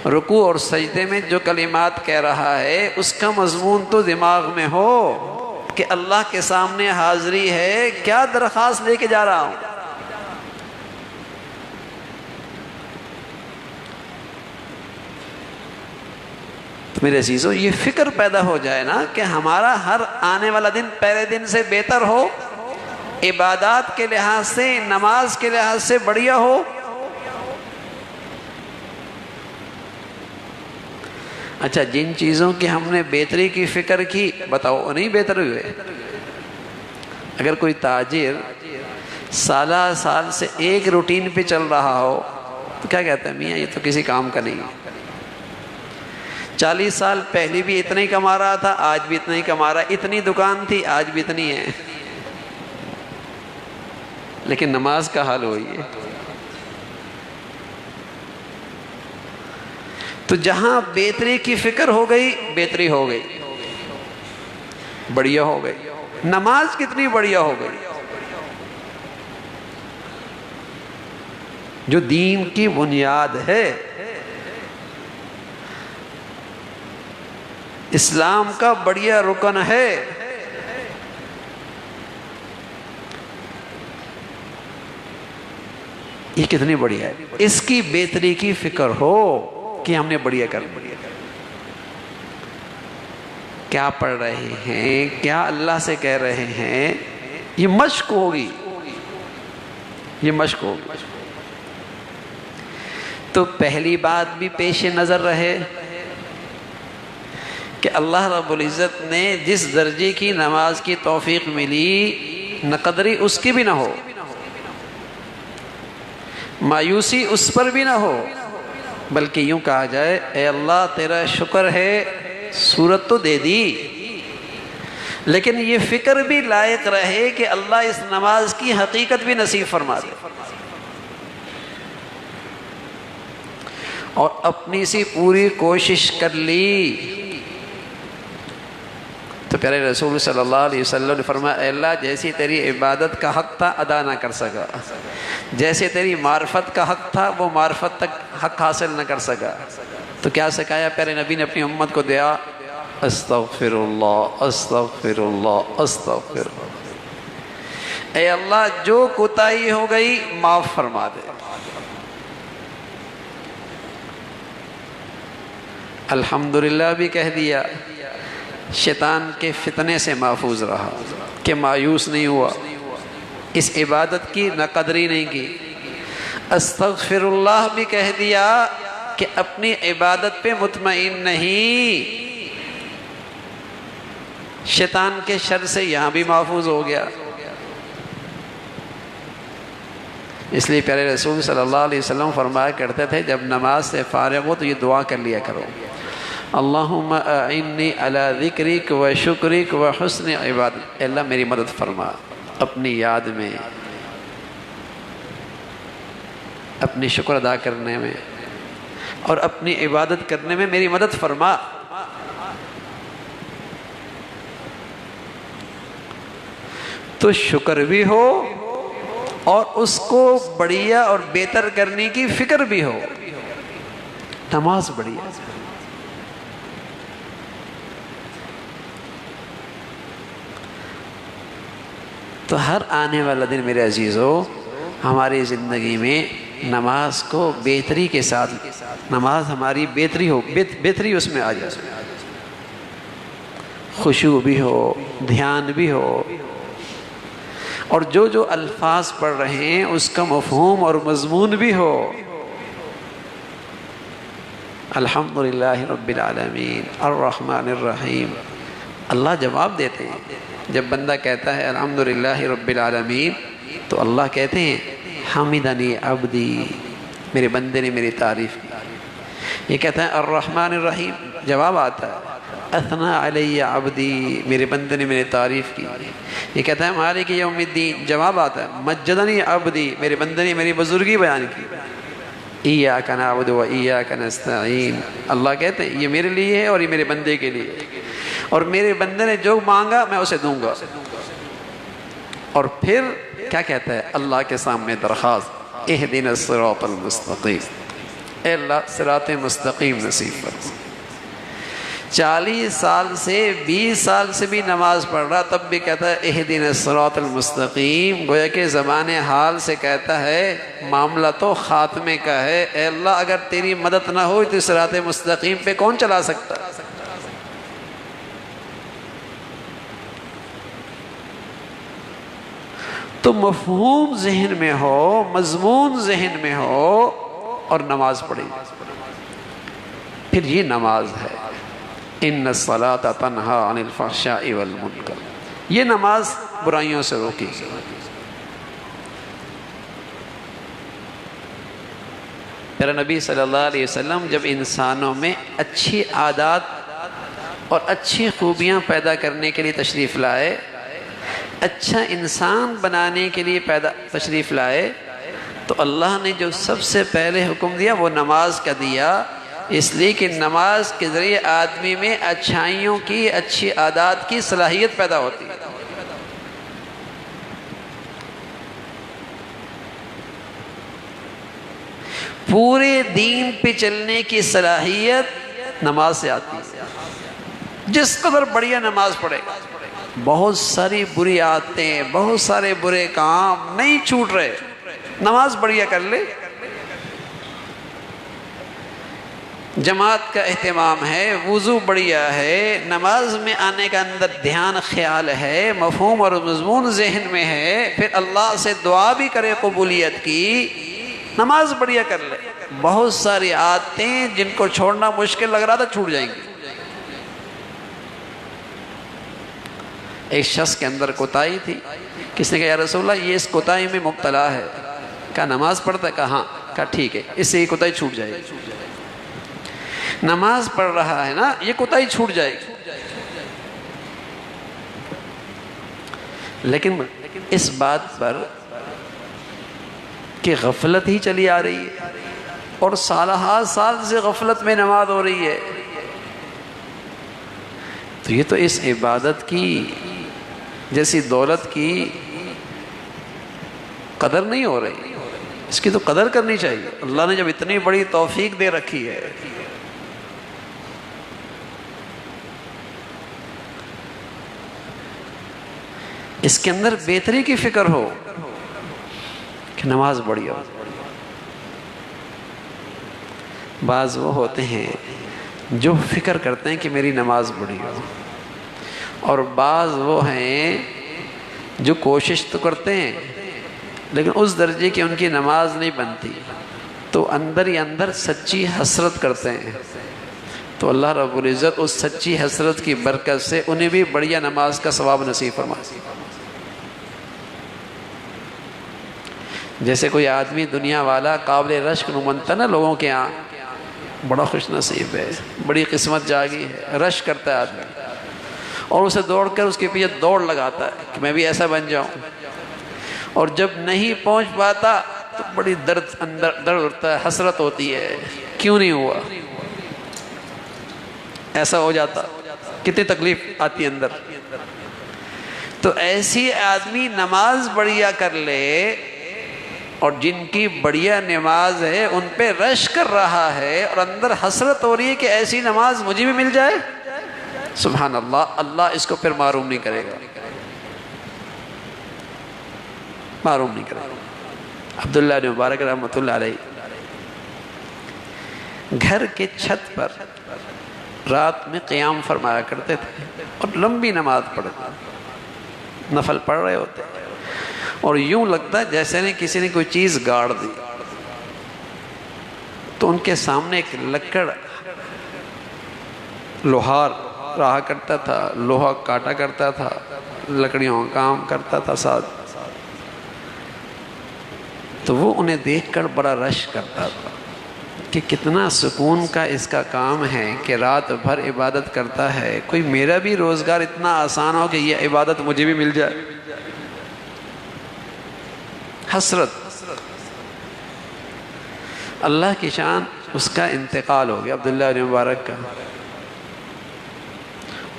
رکوع اور سجدے میں جو کلمات کہہ رہا ہے اس کا مضمون تو دماغ میں ہو کہ اللہ کے سامنے حاضری ہے، کیا درخواست لے کے جا رہا ہوں۔ میرے عزیزو یہ فکر پیدا ہو جائے نا کہ ہمارا ہر آنے والا دن پہلے دن سے بہتر ہو، عبادات کے لحاظ سے، نماز کے لحاظ سے بڑھیا ہو۔ اچھا جن چیزوں کی ہم نے بہتری کی فکر کی، بتاؤ نہیں بہتر ہوئے؟ اگر کوئی تاجر سالہ سال سے ایک روٹین پہ چل رہا ہو تو کیا کہتا ہے میاں یہ تو کسی کام کا نہیں ہے، 40 سال پہلے بھی اتنا ہی کما رہا تھا، آج بھی اتنا ہی کما رہا ہے، اتنی دکان تھی آج بھی اتنی ہے، لیکن نماز کا حال وہی ہے۔ تو جہاں بہتری کی فکر ہو گئی بہتری ہو گئی، بڑھیا ہو گئی۔ نماز کتنی بڑھیا ہو گئی، جو دین کی بنیاد ہے، اسلام کا بڑھیا رکن ہے، یہ کتنی بڑھیا ہے، اس کی بہتری کی فکر ہو کہ ہم نے بڑھیا کر لیا، کیا پڑھ رہے ہیں، کیا اللہ سے کہہ رہے ہیں، یہ مشق ہوگی، یہ مشق ہوگی۔ تو پہلی بات بھی پیش نظر رہے کہ اللہ رب العزت نے جس درجے کی نماز کی توفیق ملی نہ قدری اس کی بھی نہ ہو، مایوسی اس پر بھی نہ ہو، بلکہ یوں کہا جائے اے اللہ تیرا شکر ہے، سورت تو دے دی، لیکن یہ فکر بھی لائق رہے کہ اللہ اس نماز کی حقیقت بھی نصیب فرما دے، اور اپنی سی پوری کوشش کر لی تو پیارے رسول صلی اللہ علیہ وسلم نے فرمایا، اے اللہ جیسی تیری عبادت کا حق تھا ادا نہ کر سکا، جیسے تیری معرفت کا حق تھا وہ معرفت تک حق حاصل نہ کر سکا، تو کیا سکھایا پیارے نبی نے اپنی امت کو؟ دعا استغفر اللہ استغفر اللہ استغفر اللہ، اے اللہ جو کوتاہی ہو گئی معاف فرما دے۔ الحمدللہ بھی کہہ دیا، شیطان کے فتنے سے محفوظ رہا کہ مایوس نہیں ہوا، اس عبادت کی نہ قدری نہیں کی۔ استغفر اللہ بھی کہہ دیا کہ اپنی عبادت پہ مطمئن نہیں، شیطان کے شر سے یہاں بھی محفوظ ہو گیا۔ اس لیے پیارے رسول صلی اللہ علیہ وسلم فرمایا کرتے تھے جب نماز سے فارغ ہو تو یہ دعا کر لیا کرو، اللہم اعنی علی ذکرک و شکرک و حسن عبادت، اے اللہ میری مدد فرما اپنی یاد میں، اپنی شکر ادا کرنے میں اور اپنی عبادت کرنے میں میری مدد فرما۔ تو شکر بھی ہو اور اس کو بڑھیا اور بہتر کرنے کی فکر بھی ہو، نماز بڑھیا۔ تو ہر آنے والا دن میرے عزیزو ہماری زندگی میں نماز کو بہتری کے ساتھ، نماز ہماری بہتری ہو، بہتری اس میں آ جائے، خشوع بھی ہو، دھیان بھی ہو، اور جو جو الفاظ پڑھ رہے ہیں اس کا مفہوم اور مضمون بھی ہو۔ الحمدللہ رب العالمین الرحمن الرحیم، اللہ جواب دیتے ہیں جب بندہ کہتا ہے الحمدللہ رب العالمین تو اللہ کہتے ہیں حمدنی عبدی، میرے بندے نے میری تعریف کی۔ یہ کہتا ہے الرحمن الرحیم، جواب آتا ہے اثنا علی عبدی، میرے بندے نے میری تعریف کی۔ یہ کہتا ہے مالک یوم الدین، جواب آتا ہے مجدنی عبدی، میرے بندے نے میری بزرگی بیان کی۔ ایاک نعبد و ایاک نستعین، اللہ کہتے ہیں یہ میرے لیے ہے اور یہ میرے بندے کے لیے، اور میرے بندے نے جو مانگا میں اسے دوں گا۔ اور پھر کیا کہتا ہے اللہ کے سامنے درخواست، اہدنا الصراط المستقیم، اے اللہ صراط مستقیم نصیب فرما۔ 40 سال سے 20 سال سے بھی نماز پڑھ رہا تب بھی کہتا ہے اہدنا الصراط المستقیم، گویا کہ زبان حال سے کہتا ہے معاملہ تو خاتمے کا ہے، اے اللہ اگر تیری مدد نہ ہو تو صراط مستقیم پہ کون چلا سکتا؟ تو مفہوم ذہن میں ہو، مضمون ذہن میں ہو اور نماز پڑھی، پھر یہ نماز ہے۔ ان الصلاۃ تنہی عن الفحشاء والمنکر، یہ نماز برائیوں سے روکی۔ میرا نبی صلی اللہ علیہ وسلم جب انسانوں میں اچھی عادات اور اچھی خوبیاں پیدا کرنے کے لیے تشریف لائے، اچھا انسان بنانے کے لیے تشریف لائے، تو اللہ نے جو سب سے پہلے حکم دیا وہ نماز کا دیا، اس لیے کہ نماز کے ذریعے آدمی میں اچھائیوں کی، اچھی عادات کی صلاحیت پیدا ہوتی ہے۔ پورے دین پہ چلنے کی صلاحیت نماز سے آتی ہے۔ جس قدر بڑھیا نماز پڑھے گا، بہت ساری بری عادتیں، بہت سارے برے کام نہیں چھوٹ رہے، نماز بڑھیا کر لے، جماعت کا اہتمام ہے، وضو بڑھیا ہے، نماز میں آنے کا اندر دھیان خیال ہے، مفہوم اور مضمون ذہن میں ہے، پھر اللہ سے دعا بھی کرے قبولیت کی، نماز بڑھیا کر لے، بہت ساری عادتیں جن کو چھوڑنا مشکل لگ رہا تھا چھوٹ جائیں گی۔ ایک شخص کے اندر کوتاہی تھی، کس نے کہا یا رسول اللہ یہ اس کوتاہی میں مبتلا ہے، کہا نماز پڑھتا ہے؟ کہا ہاں، کہا ٹھیک ہے، اس سے یہ کوتاہی چھوٹ جائے گی، نماز پڑھ رہا ہے نا، یہ کوتاہی چھوٹ جائے گی۔ لیکن اس بات پر کہ غفلت ہی چلی آ رہی ہے اور سالہا سال سے غفلت میں نماز ہو رہی ہے، تو یہ تو اس عبادت کی جیسی دولت کی قدر نہیں ہو رہی، اس کی تو قدر کرنی چاہیے۔ اللہ نے جب اتنی بڑی توفیق دے رکھی ہے، اس کے اندر بہتری کی فکر ہو کہ نماز بڑھیا ہو۔ بعض وہ ہوتے ہیں جو فکر کرتے ہیں کہ میری نماز بڑھی ہو، اور بعض وہ ہیں جو کوشش تو کرتے ہیں لیکن اس درجے کی ان کی نماز نہیں بنتی، تو اندر ہی اندر سچی حسرت کرتے ہیں، تو اللہ رب العزت اس سچی حسرت کی برکت سے انہیں بھی بڑھیا نماز کا ثواب نصیب فرمائے۔ جیسے کوئی آدمی دنیا والا قابل رشک نمونتا نا لوگوں کے ہاں، بڑا خوش نصیب ہے، بڑی قسمت جاگی ہے، رشک کرتا ہے آدمی اور اسے دوڑ کر اس کے پیچھے دوڑ لگاتا ہے کہ میں بھی ایسا بن جاؤں، اور جب نہیں پہنچ پاتا تو بڑی درد ہوتا ہے، حسرت ہوتی ہے کیوں نہیں ہوا، ایسا ہو جاتا، کتنی تکلیف آتی اندر۔ تو ایسی آدمی نماز بڑھیا کر لے، اور جن کی بڑھیا نماز ہے ان پہ رش کر رہا ہے اور اندر حسرت ہو رہی ہے کہ ایسی نماز مجھے بھی مل جائے، سبحان اللہ، اللہ اس کو پھر معروم نہیں کرے گا، معروم نہیں کرے گا۔ عبداللہ بن مبارک رحمۃ اللہ علیہ گھر کے چھت پر رات میں قیام فرمایا کرتے تھے اور لمبی نماز پڑھتے، نفل پڑھ رہے ہوتے اور یوں لگتا ہے جیسے نے کسی نے کوئی چیز گاڑ دی، تو ان کے سامنے ایک لکڑ لوہار رہا کرتا تھا، لوہا کاٹا کرتا تھا، لکڑیوں کا کام کرتا تھا ساتھ، تو وہ انہیں دیکھ کر بڑا رش کرتا تھا کہ کتنا سکون کا اس کا کام ہے کہ رات بھر عبادت کرتا ہے، کوئی میرا بھی روزگار اتنا آسان ہو کہ یہ عبادت مجھے بھی مل جائے۔ حسرت، اللہ کی شان، اس کا انتقال ہو گیا عبداللہ بن مبارک کا،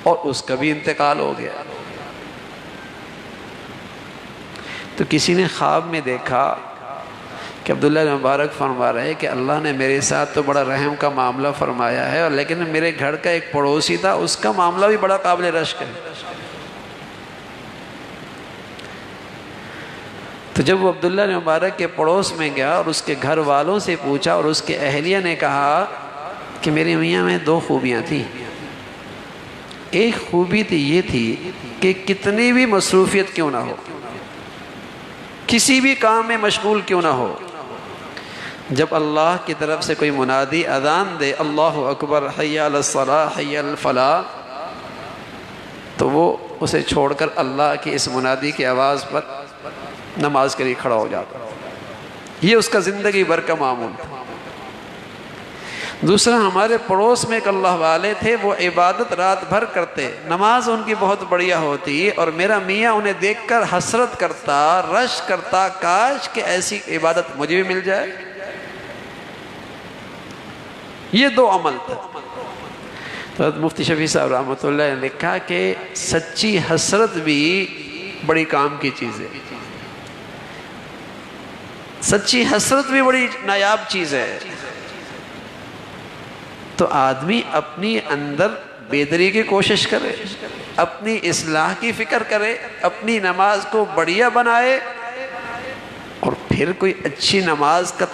اور اس کا بھی انتقال ہو گیا۔ تو کسی نے خواب میں دیکھا کہ عبداللہ بن مبارک فرما رہے کہ اللہ نے میرے ساتھ تو بڑا رحم کا معاملہ فرمایا ہے، اور لیکن میرے گھر کا ایک پڑوسی تھا، اس کا معاملہ بھی بڑا قابل رشک ہے۔ تو جب وہ عبداللہ بن مبارک کے پڑوس میں گیا اور اس کے گھر والوں سے پوچھا، اور اس کے اہلیہ نے کہا کہ میرے میاں میں دو خوبیاں تھیں، ایک خوبی تھی یہ تھی کہ کتنی بھی مصروفیت کیوں نہ ہو، کسی بھی کام میں مشغول کیوں نہ ہو، جب اللہ کی طرف سے کوئی منادی اذان دے اللہ اکبر حی علی الصلاۃ حی علی الفلاح، تو وہ اسے چھوڑ کر اللہ کی اس منادی کی آواز پر نماز کے لیے کھڑا ہو جاتا، یہ اس کا زندگی بھر کا معمول تھا۔ دوسرا، ہمارے پڑوس میں ایک اللہ والے تھے، وہ عبادت رات بھر کرتے، نماز ان کی بہت بڑھیا ہوتی، اور میرا میاں انہیں دیکھ کر حسرت کرتا، رش کرتا، کاش کہ ایسی عبادت مجھے بھی مل جائے۔ یہ دو عمل تھے۔ تو مفتی شفیع صاحب رحمۃ اللہ نے لکھا کہ سچی حسرت بھی بڑی کام کی چیز ہے، سچی حسرت بھی بڑی نایاب چیز ہے۔ تو آدمی اپنی اندر بہتری کی کوشش کرے، اپنی اصلاح کی فکر کرے، اپنی نماز کو بڑھیا بنائے، اور پھر کوئی اچھی نماز کا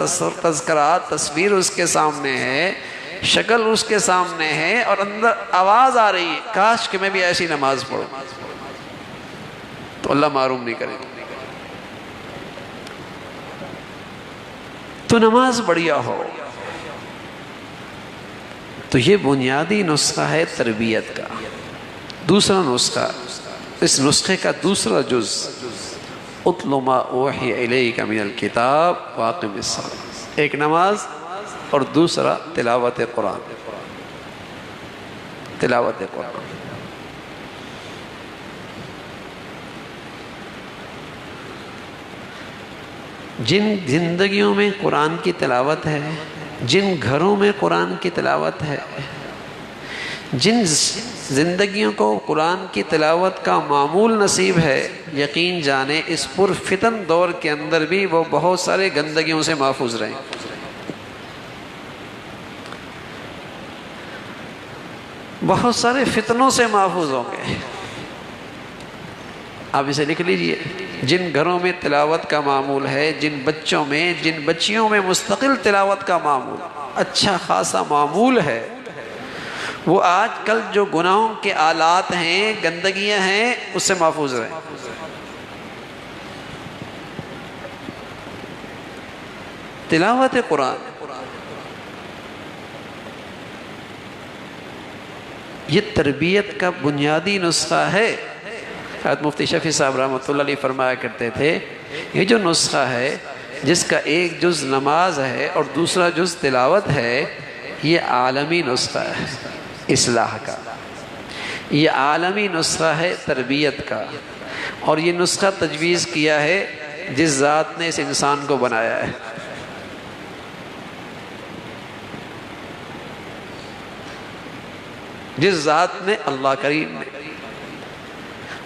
تذکرہ، تصویر اس کے سامنے ہے، شکل اس کے سامنے ہے، اور اندر آواز آ رہی ہے کاش کہ میں بھی ایسی نماز پڑھوں، تو اللہ معروم نہیں کرے گا۔ تو نماز بڑھیا ہو، تو یہ بنیادی نسخہ ہے تربیت کا۔ دوسرا نسخہ، اس نسخے کا دوسرا جز، اتل ما اوحی الیک من الکتاب واقم الصلاۃ، ایک نماز اور دوسرا تلاوت قرآن، تلاوت قرآن۔ جن زندگیوں میں قرآن کی تلاوت ہے، جن گھروں میں قرآن کی تلاوت ہے، جن زندگیوں کو قرآن کی تلاوت کا معمول نصیب ہے، یقین جانیں اس پرفتن دور کے اندر بھی وہ بہت سارے گندگیوں سے محفوظ رہیں، بہت سارے فتنوں سے محفوظ ہوں گے۔ آپ اسے لکھ لیجئے، جن گھروں میں تلاوت کا معمول ہے، جن بچوں میں، جن بچیوں میں مستقل تلاوت کا معمول، اچھا خاصا معمول ہے، وہ آج کل جو گناہوں کے آلات ہیں، گندگیاں ہیں، اس سے محفوظ رہیں۔ تلاوت قرآن یہ تربیت کا بنیادی نسخہ ہے۔ حضرت مفتی شفیع صاحب رحمۃ اللہ علیہ فرمایا کرتے تھے، یہ جو نسخہ ہے جس کا ایک جز نماز ہے اور دوسرا جز تلاوت ہے، یہ عالمی نسخہ ہے اصلاح کا، یہ عالمی نسخہ ہے تربیت کا، اور یہ نسخہ تجویز کیا ہے جس ذات نے اس انسان کو بنایا ہے۔ جس ذات نے، اللہ کریم نے،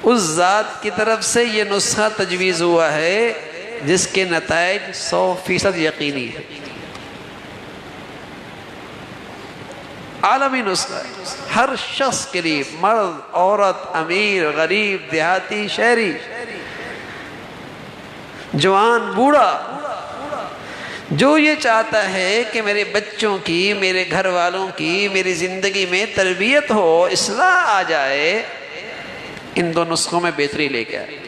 اس ذات کی طرف سے یہ نسخہ تجویز ہوا ہے جس کے نتائج 100% یقینی ہے۔ عالمی نسخہ ہے، ہر شخص کے لیے، مرد، عورت، امیر، غریب، دیہاتی، شہری، جوان، بوڑھا، جو یہ چاہتا ہے کہ میرے بچوں کی، میرے گھر والوں کی، میری زندگی میں تربیت ہو، اصلاح آ جائے، ان دو نسخوں میں بہتری لے کے آئے۔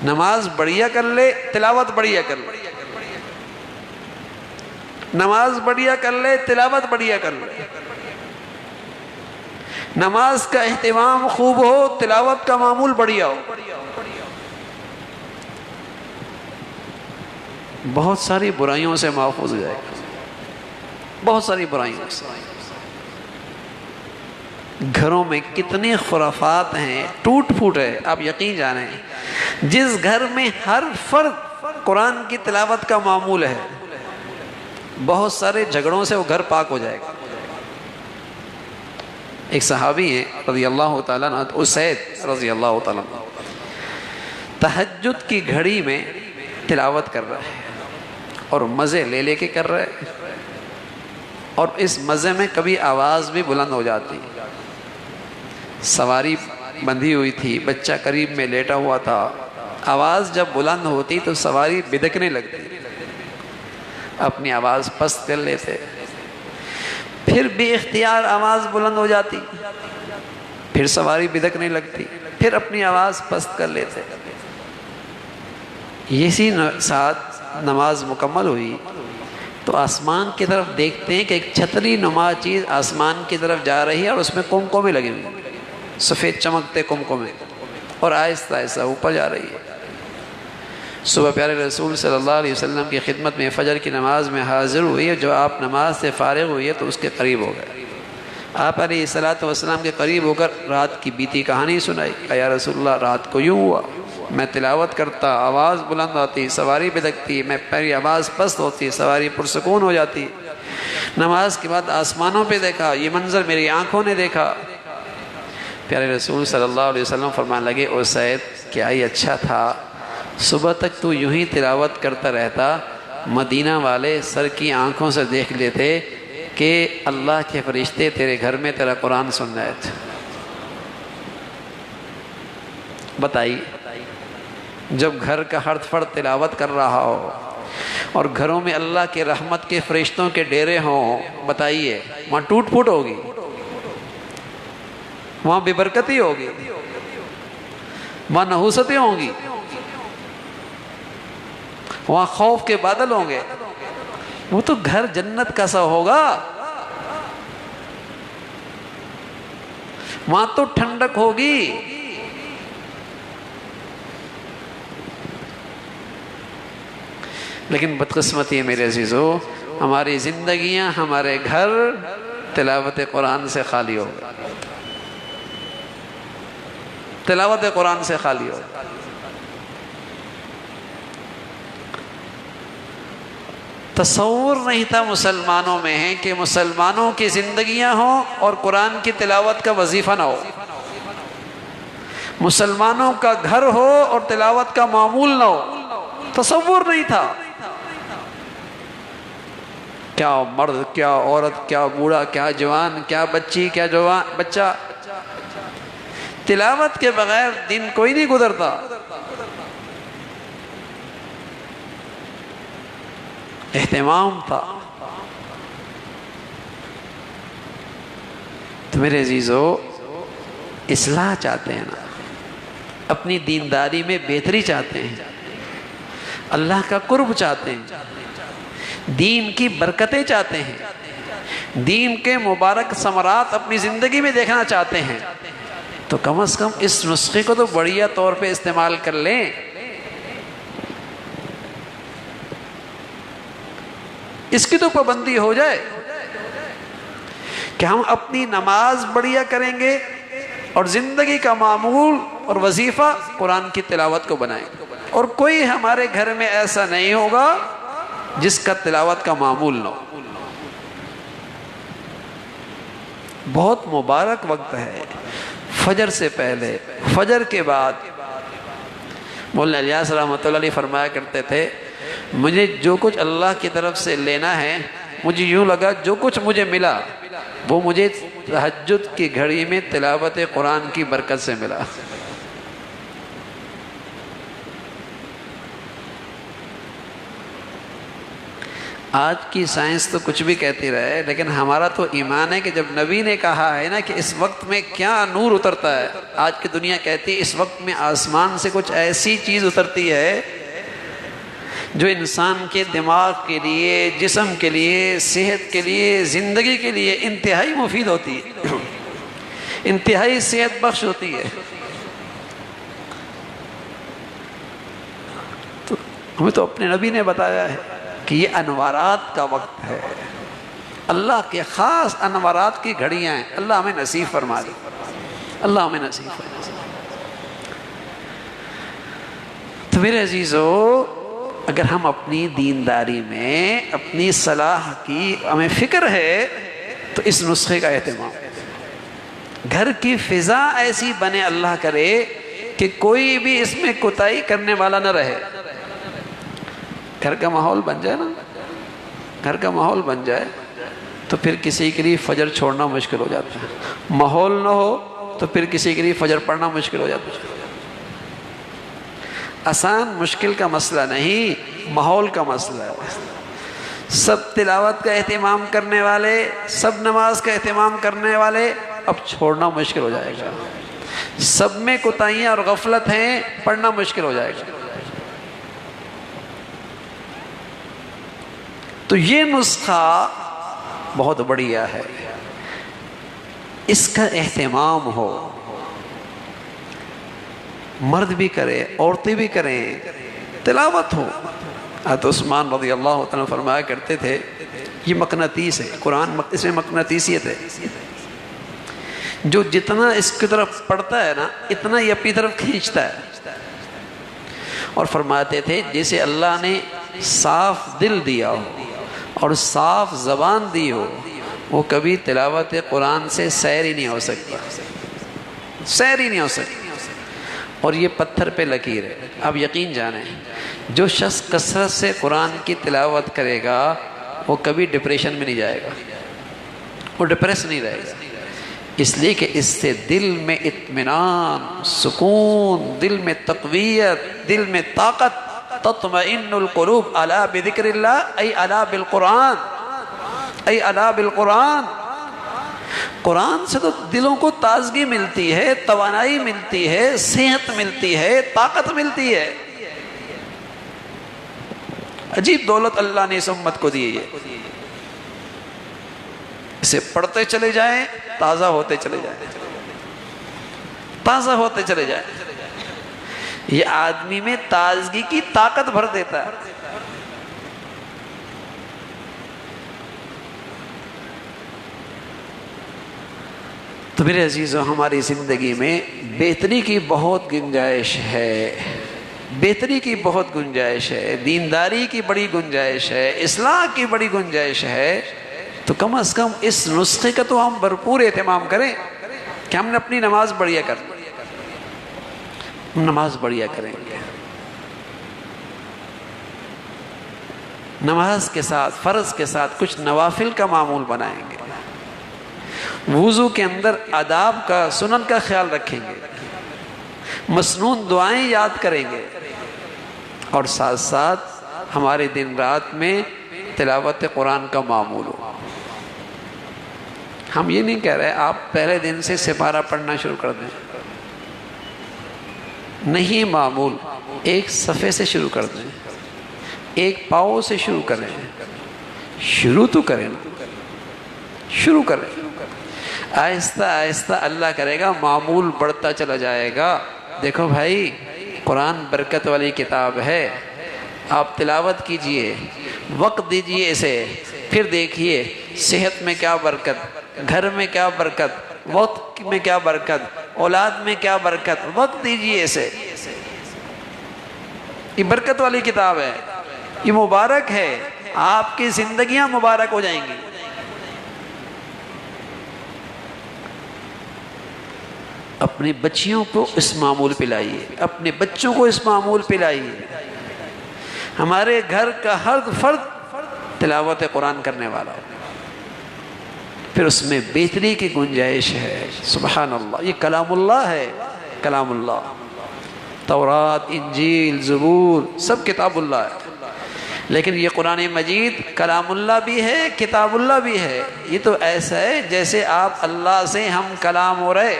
نماز بڑھیا کر لے، تلاوت بڑھیا کر لے، نماز بڑھیا کر لے، تلاوت بڑھیا کر لے، نماز کا اہتمام خوب ہو، تلاوت کا معمول بڑھیا ہو، بہت ساری برائیوں سے محفوظ ہو جائے گا، بہت ساری برائیوں سے۔ گھروں میں کتنے خرافات ہیں، ٹوٹ پھوٹ ہے، آپ یقین جانیں، جس گھر میں ہر فرد قرآن کی تلاوت کا معمول ہے، بہت سارے جھگڑوں سے وہ گھر پاک ہو جائے گا۔ ایک صحابی ہیں رضی اللہ تعالیٰ عنہ، اسید رضی اللہ تعالیٰ عنہ، تہجد کی گھڑی میں تلاوت کر رہا ہے اور مزے لے لے کے کر رہا ہے، اور اس مزے میں کبھی آواز بھی بلند ہو جاتی۔ سواری بندھی ہوئی تھی، بچہ قریب میں لیٹا ہوا تھا، آواز جب بلند ہوتی تو سواری بدکنے لگتی، اپنی آواز پست کر لیتے، پھر بے اختیار آواز بلند ہو جاتی، پھر سواری بدکنے لگتی، پھر اپنی آواز پست کر لیتے۔ اسی ساتھ نماز مکمل ہوئی تو آسمان کی طرف دیکھتے ہیں کہ ایک چھتری نما چیز آسمان کی طرف جا رہی ہے اور اس میں کمکمے لگے ہوئے، سفید چمکتے کمکمے، اور آہستہ آہستہ اوپر جا رہی ہے۔ صبح پیارے رسول صلی اللہ علیہ وسلم کی خدمت میں فجر کی نماز میں حاضر ہوئی ہے، جو آپ نماز سے فارغ ہوئی ہے تو اس کے قریب ہو گئے، آپ علیہ الصلوۃ والسلام کے قریب ہو کر رات کی بیتی کہانی سنائی کہ یا رسول اللہ، رات کو یوں ہوا، میں تلاوت کرتا، آواز بلند آتی، سواری بدکتی، میں میری آواز پست ہوتی، سواری پرسکون ہو جاتی۔ نماز کے بعد آسمانوں پہ دیکھا، یہ منظر میری آنکھوں نے دیکھا۔ پیارے رسول صلی اللہ علیہ وسلم فرمانے لگے، اسید کیا ہی اچھا تھا، صبح تک تو یوں ہی تلاوت کرتا رہتا، مدینہ والے سر کی آنکھوں سے دیکھ لیتے کہ اللہ کے فرشتے تیرے گھر میں تیرا قرآن سن رہے تھے۔ بتائیے، جب گھر کا ہر فرد تلاوت کر رہا ہو اور گھروں میں اللہ کے رحمت کے فرشتوں کے ڈیرے ہوں، بتائیے وہاں ٹوٹ پھوٹ ہوگی، وہاں بے برکتی ہوگی، وہاں نحوستیں ہوں گی، وہاں خوف کے بادل ہوں گے، وہ تو گھر جنت کا سا ہوگا، وہاں تو ٹھنڈک ہوگی۔ لیکن بدقسمتی ہے میرے عزیزو، ہماری زندگیاں، ہمارے گھر تلاوت قرآن سے خالی ہو گئے، تلاوت قرآن سے خالی ہو گئے۔ تصور نہیں تھا مسلمانوں میں ہے کہ مسلمانوں کی زندگیاں ہوں اور قرآن کی تلاوت کا وظیفہ نہ ہو، مسلمانوں کا گھر ہو اور تلاوت کا معمول نہ ہو، تصور نہیں تھا۔ کیا مرد، کیا عورت، کیا بوڑھا، کیا جوان، کیا بچی، کیا جوان بچہ، تلاوت کے بغیر دن کوئی نہیں گزرتا۔ اہتمام تھا۔ تو میرے عزیزو، اصلاح چاہتے ہیں نا، اپنی دینداری میں بہتری چاہتے ہیں، اللہ کا قرب چاہتے ہیں، دین کی برکتیں چاہتے ہیں، دین کے مبارک ثمرات اپنی زندگی میں دیکھنا چاہتے ہیں، تو کم از کم اس نسخے کو تو بڑھیا طور پہ استعمال کر لیں۔ اس کی تو پابندی ہو جائے کہ ہم اپنی نماز بڑھیا کریں گے اور زندگی کا معمول اور وظیفہ قرآن کی تلاوت کو بنائیں گے، اور کوئی ہمارے گھر میں ایسا نہیں ہوگا جس کا تلاوت کا معمول نہ ہو۔ بہت مبارک وقت ہے، فجر سے پہلے، فجر کے بعد۔ مولانا الیاس رحمۃ اللہ علیہ فرمایا کرتے تھے، مجھے جو کچھ اللہ کی طرف سے لینا ہے، مجھے یوں لگا جو کچھ مجھے ملا وہ مجھے تہجد کی گھڑی میں تلاوت قرآن کی برکت سے ملا۔ آج کی سائنس تو کچھ بھی کہتی رہے، لیکن ہمارا تو ایمان ہے کہ جب نبی نے کہا ہے نا کہ اس وقت میں کیا نور اترتا ہے، آج کی دنیا کہتی ہے اس وقت میں آسمان سے کچھ ایسی چیز اترتی ہے جو انسان کے دماغ کے لیے، جسم کے لیے، صحت کے لیے، زندگی کے لیے انتہائی مفید ہوتی ہے، انتہائی صحت بخش ہوتی ہے۔ تو ہمیں تو اپنے نبی نے بتایا ہے کہ یہ انوارات کا وقت ہے، اللہ کے خاص انوارات کی گھڑیاں ہیں۔ اللہ ہمیں نصیب فرما دے، اللہ ہمیں نصیب فرما دے۔ تو میرے عزیزو، اگر ہم اپنی دینداری میں اپنی صلاح کی ہمیں فکر ہے تو اس نسخے کا اہتمام، گھر کی فضا ایسی بنے، اللہ کرے کہ کوئی بھی اس میں کوتاہی کرنے والا نہ رہے۔ گھر کا ماحول بن جائے نا، گھر کا ماحول بن جائے تو پھر کسی کے لیے فجر چھوڑنا مشکل ہو جاتا ہے، ماحول نہ ہو تو پھر کسی کے لیے فجر پڑھنا مشکل ہو جاتا ہے۔ آسان مشکل کا مسئلہ نہیں، ماحول کا مسئلہ ہے۔ سب تلاوت کا اہتمام کرنے والے، سب نماز کا اہتمام کرنے والے، اب چھوڑنا مشکل ہو جائے گا۔ سب میں کوتاہیاں اور غفلت ہیں، پڑھنا مشکل ہو جائے گا۔ تو یہ نسخہ بہت بڑھیا ہے، اس کا اہتمام ہو، مرد بھی کرے، عورتیں بھی کریں، تلاوت ہو۔ حضرت عثمان رضی اللہ تعالیٰ فرمایا کرتے تھے، یہ مقناطیس ہے، قرآن اس میں مقناطیسیت ہے، جو جتنا اس کی طرف پڑھتا ہے نا اتنا یہ اپنی طرف کھینچتا ہے۔ اور فرماتے تھے جیسے اللہ نے صاف دل دیا ہو اور صاف زبان دی ہو، وہ کبھی تلاوت قرآن سے سیر ہی نہیں ہو سکتا، سیر ہی نہیں ہو سکتا۔ اور یہ پتھر پہ لکیر ہے۔ آپ یقین جانیں، جو شخص کثرت سے قرآن کی تلاوت کرے گا وہ کبھی ڈپریشن میں نہیں جائے گا، وہ ڈپریس نہیں رہے گا، اس لیے کہ اس سے دل میں اطمینان، سکون، دل میں تقویت، دل میں طاقت۔ تطمئن القلوب الا بذکر اللہ ای الا بالقرآن، ای الا بالقرآن۔ قرآن سے تو دلوں کو تازگی ملتی ہے، توانائی ملتی ہے، صحت ملتی ہے، طاقت ملتی ہے۔ عجیب دولت اللہ نے اس امت کو دی ہے، اسے پڑھتے چلے جائیں، تازہ ہوتے چلے جائیں، تازہ ہوتے چلے جائیں۔ یہ آدمی میں تازگی کی طاقت بھر دیتا ہے۔ تو میرے عزیزو، ہماری زندگی میں بہتری کی بہت گنجائش ہے، بہتری کی بہت گنجائش ہے، دینداری کی بڑی گنجائش ہے، اصلاح کی بڑی گنجائش ہے، تو کم از کم اس نسخے کا تو ہم بھرپور اہتمام کریں کہ ہم نے اپنی نماز بڑھیا کر لی، نماز بڑھیا کریں گے، نماز کے ساتھ فرض کے ساتھ کچھ نوافل کا معمول بنائیں گے، وضو کے اندر آداب کا سنن کا خیال رکھیں گے، مسنون دعائیں یاد کریں گے، اور ساتھ ساتھ ہمارے دن رات میں تلاوت قرآن کا معمول ہو۔ ہم یہ نہیں کہہ رہے آپ پہلے دن سے سپارہ پڑھنا شروع کر دیں، نہیں، معمول ایک صفحے سے شروع کر دیں، ایک پاؤں سے شروع کریں، شروع تو کریں، شروع کریں، آہستہ آہستہ اللہ کرے گا معمول بڑھتا چلا جائے گا۔ دیکھو بھائی، قرآن برکت والی کتاب ہے، آپ تلاوت کیجئے، وقت دیجئے اسے، پھر دیکھیے صحت میں کیا برکت، گھر میں کیا برکت، وقت میں کیا برکت، اولاد میں کیا برکت، وقت دیجئے اسے۔ یہ برکت والی کتاب ہے، یہ مبارک ہے، آپ کی زندگیاں مبارک ہو جائیں گی۔ اپنے بچیوں کو اس معمول پہ لائیے، اپنے بچوں کو اس معمول پہ لائیے۔ ہمارے گھر کا ہر فرد تلاوت قرآن کرنے والا ہو، پھر اس میں بہتری کی گنجائش ہے۔ سبحان اللہ، یہ کلام اللہ ہے، کلام اللہ، تورات، انجیل، زبور سب کتاب اللہ ہے، لیکن یہ قرآن مجید کلام اللہ بھی ہے، کتاب اللہ بھی ہے۔ یہ تو ایسا ہے جیسے آپ اللہ سے ہم کلام ہو رہے،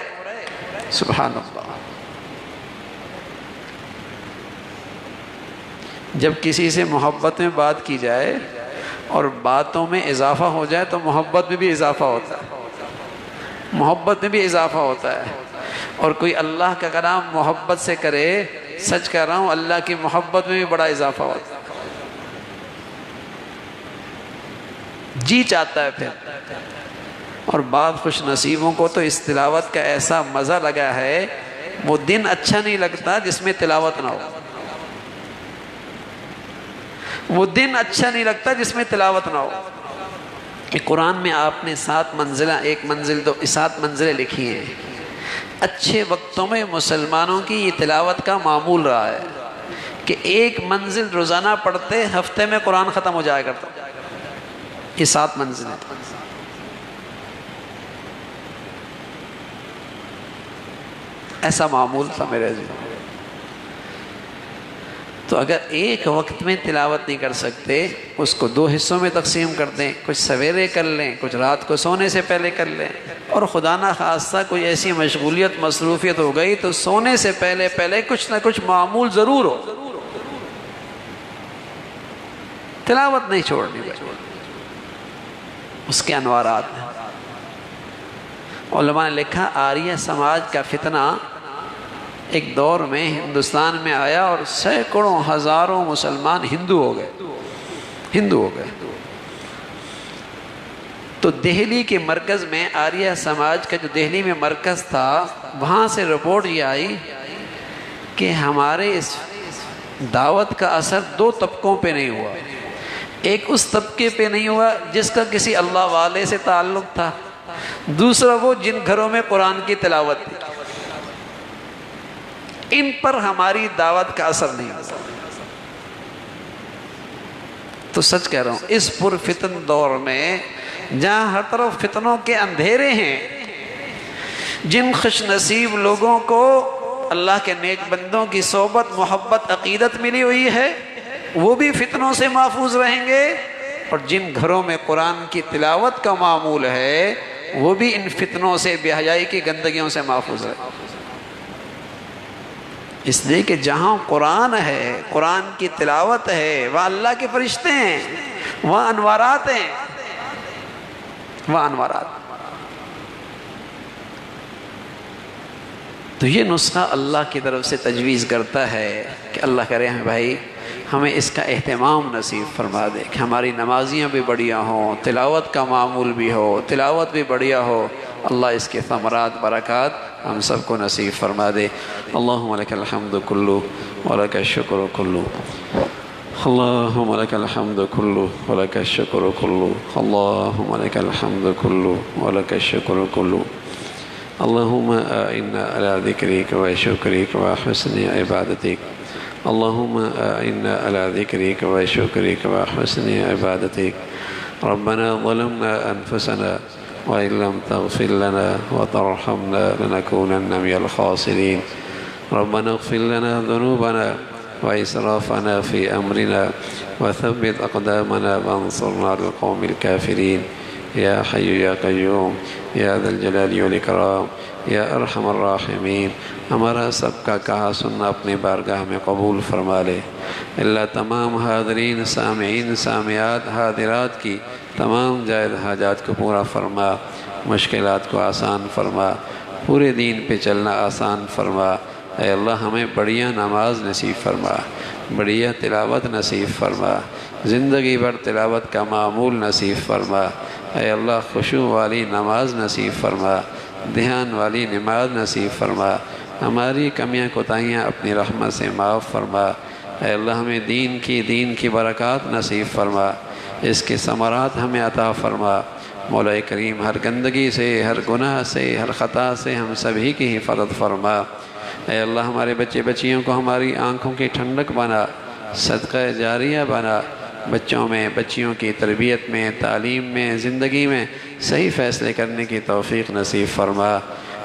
سبحان اللہ۔ جب کسی سے محبت میں بات کی جائے اور باتوں میں اضافہ ہو جائے تو محبت میں بھی اضافہ ہوتا ہے، محبت میں بھی اضافہ ہوتا ہے، اور کوئی اللہ کا کلام محبت سے کرے، سچ کہہ رہا ہوں، اللہ کی محبت میں بھی بڑا اضافہ ہوتا ہے، جی چاہتا ہے پھر۔ اور بعض خوش نصیبوں کو تو اس تلاوت کا ایسا مزہ لگا ہے، وہ دن اچھا نہیں لگتا جس میں تلاوت نہ ہو، وہ دن اچھا نہیں لگتا جس میں تلاوت نہ ہو۔ کہ قرآن میں آپ نے 7 منزلہ، ایک منزل دو 7 منزلیں لکھی ہیں۔ اچھے وقتوں میں مسلمانوں کی یہ تلاوت کا معمول رہا ہے کہ ایک منزل روزانہ پڑھتے، ہفتے میں قرآن ختم ہو جایا کرتا۔ یہ 7 منزلیں ایسا معمول تھا میرے عزیز۔ تو اگر ایک وقت میں تلاوت نہیں کر سکتے، اس کو 2 حصوں میں تقسیم کر دیں، کچھ سویرے کر لیں، کچھ رات کو سونے سے پہلے کر لیں، اور خدا نہ خواستہ کوئی ایسی مشغولیت مصروفیت ہو گئی تو سونے سے پہلے کچھ نہ کچھ معمول ضرور ہو، تلاوت نہیں چھوڑنی بھائی۔ اس کے انوارات ہیں، علماء نے لکھا آریہ سماج کا فتنہ ایک دور میں ہندوستان میں آیا اور سینکڑوں ہزاروں مسلمان ہندو ہو گئے۔ تو دہلی کے مرکز میں آریہ سماج کا جو دہلی میں مرکز تھا، وہاں سے رپورٹ یہ آئی کہ ہمارے اس دعوت کا اثر 2 طبقوں پہ نہیں ہوا۔ ایک اس طبقے پہ نہیں ہوا جس کا کسی اللہ والے سے تعلق تھا، دوسرا وہ جن گھروں میں قرآن کی تلاوت تھی، ان پر ہماری دعوت کا اثر نہیں ہوتا۔ تو سچ کہہ رہا ہوں، اس پرفتن دور میں جہاں ہر طرف فتنوں کے اندھیرے ہیں، جن خوش نصیب لوگوں کو اللہ کے نیک بندوں کی صحبت، محبت، عقیدت ملی ہوئی ہے، وہ بھی فتنوں سے محفوظ رہیں گے، اور جن گھروں میں قرآن کی تلاوت کا معمول ہے وہ بھی ان فتنوں سے، بے حیائی کی گندگیوں سے محفوظ رہیں گے۔ اس لیے کہ جہاں قرآن ہے، قرآن کی تلاوت ہے، وہاں اللہ کے فرشتے ہیں، وہاں انوارات ہیں، وہاں انوارات۔ تو یہ نسخہ اللہ کی طرف سے تجویز کرتا ہے کہ اللہ کرے ہمیں بھائی، ہمیں اس کا اہتمام نصیب فرما دے کہ ہماری نمازیاں بھی بڑھیا ہوں، تلاوت کا معمول بھی ہو، تلاوت بھی بڑھیا ہو۔ اللہ اس کے ثمرات، برکات ہم سب کو نصیب فرما دے۔ اللہم لک الحمد کلو ولک الشکر کلو، اللہم لک الحمد کلو ولک الشکر کلو، اللہم لک الحمد کلو ولک الشکر کلو، اللہم اعنا علی ذکرک و شکرک و حسن عبادتک، اللہم اعنا علی ذکرک و شکرک و حسن عبادتک۔ ربنا ظلمنا انفسنا وإن لم تغفر لنا وترحمنا لنكونن من الخاسرين، ربنا اغفر لنا ذنوبنا وإسرافنا في أمرنا وثبت أقدامنا وانصرنا على القوم الكافرين، يا حي يا قيوم يا ذا الجلال والإكرام یا ارحم الراحمین، ہمارا سب کا کہا سننا اپنی بارگاہ میں قبول فرما لے۔ اللہ تمام حاضرین، سامعین، سامعات، حاضرات کی تمام جائز حاجات کو پورا فرما، مشکلات کو آسان فرما، پورے دین پہ چلنا آسان فرما۔ اے اللہ ہمیں بڑھیا نماز نصیب فرما، بڑھیا تلاوت نصیب فرما، زندگی بھر تلاوت کا معمول نصیب فرما۔ اے اللہ خشوع والی نماز نصیب فرما، دھیان والی نماز نصیب فرما، ہماری کمیاں کوتاہیاں اپنی رحمت سے معاف فرما۔ اے اللہ ہمیں دین کی برکات نصیب فرما، اس کے ثمرات ہمیں عطا فرما۔ مولا کریم ہر گندگی سے، ہر گناہ سے، ہر خطا سے ہم سبھی کی حفاظت فرما۔ اے اللہ ہمارے بچے بچیوں کو ہماری آنکھوں کی ٹھنڈک بنا، صدقہ جاریہ بنا، بچوں میں، بچیوں کی تربیت میں، تعلیم میں، زندگی میں صحیح فیصلے کرنے کی توفیق نصیب فرما۔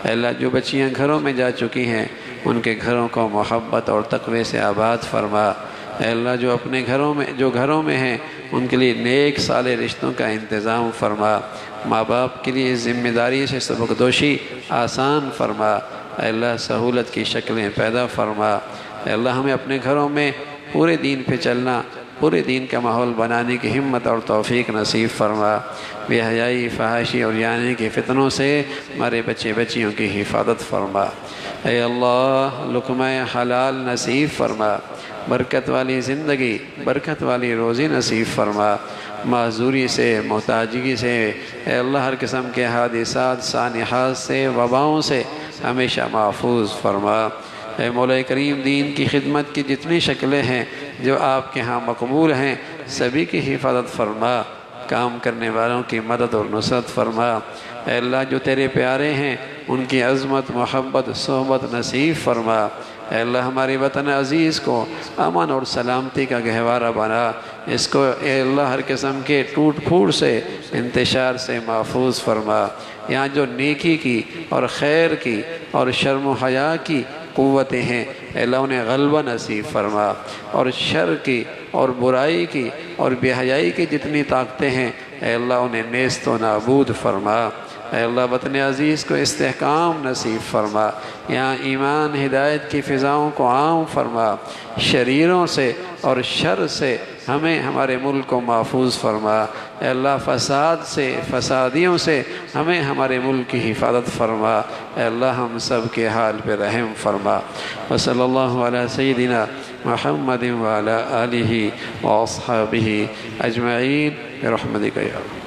اے اللہ جو بچیاں گھروں میں جا چکی ہیں ان کے گھروں کو محبت اور تقوی سے آباد فرما۔ اے اللہ جو اپنے گھروں میں ہیں ان کے لیے نیک صالح رشتوں کا انتظام فرما، ماں باپ کے لیے ذمہ داری سے سبکدوشی آسان فرما۔ اے اللہ سہولت کی شکلیں پیدا فرما۔ اے اللہ ہمیں اپنے گھروں میں پورے دین پہ چلنا، پورے دین کا ماحول بنانے کی ہمت اور توفیق نصیب فرما۔ بے حیائی، فحاشی اور یعنی کے فتنوں سے ہمارے بچے بچیوں کی حفاظت فرما۔ اے اللہ لقمہ حلال نصیب فرما، برکت والی زندگی، برکت والی روزی نصیب فرما، معذوری سے، محتاجگی سے، اے اللہ ہر قسم کے حادثات، سانحات سے، وباؤں سے ہمیشہ محفوظ فرما۔ اے مولا کریم دین کی خدمت کی جتنی شکلیں ہیں جو آپ کے ہاں مقبول ہیں سبھی کی حفاظت فرما، کام کرنے والوں کی مدد اور نصرت فرما۔ اے اللہ جو تیرے پیارے ہیں ان کی عظمت، محبت، صحبت نصیب فرما۔ اے اللہ ہمارے وطن عزیز کو امن اور سلامتی کا گہوارہ بنا، اس کو اے اللہ ہر قسم کے ٹوٹ پھوٹ سے، انتشار سے محفوظ فرما۔ یہاں جو نیکی کی اور خیر کی اور شرم و حیا کی قوتیں ہیں اے اللہ انہیں غلبہ نصیب فرما، اور شر کی اور برائی کی اور بے حیائی کی جتنی طاقتیں ہیں اے اللہ انہیں نیست و نابود فرما۔ اے اللہ وطن عزیز کو استحکام نصیب فرما، یہاں ایمان ہدایت کی فضاؤں کو عام فرما، شریروں سے اور شر سے ہمیں ہمارے ملک کو محفوظ فرما۔ اے اللہ فساد سے، فسادیوں سے ہمیں ہمارے ملک کی حفاظت فرما۔ اے اللہ ہم سب کے حال پہ رحم فرما۔ وصلی اللہ علی سیدنا محمد وعلی آلہ واصحابہ اجمعین برحمتک یا رب۔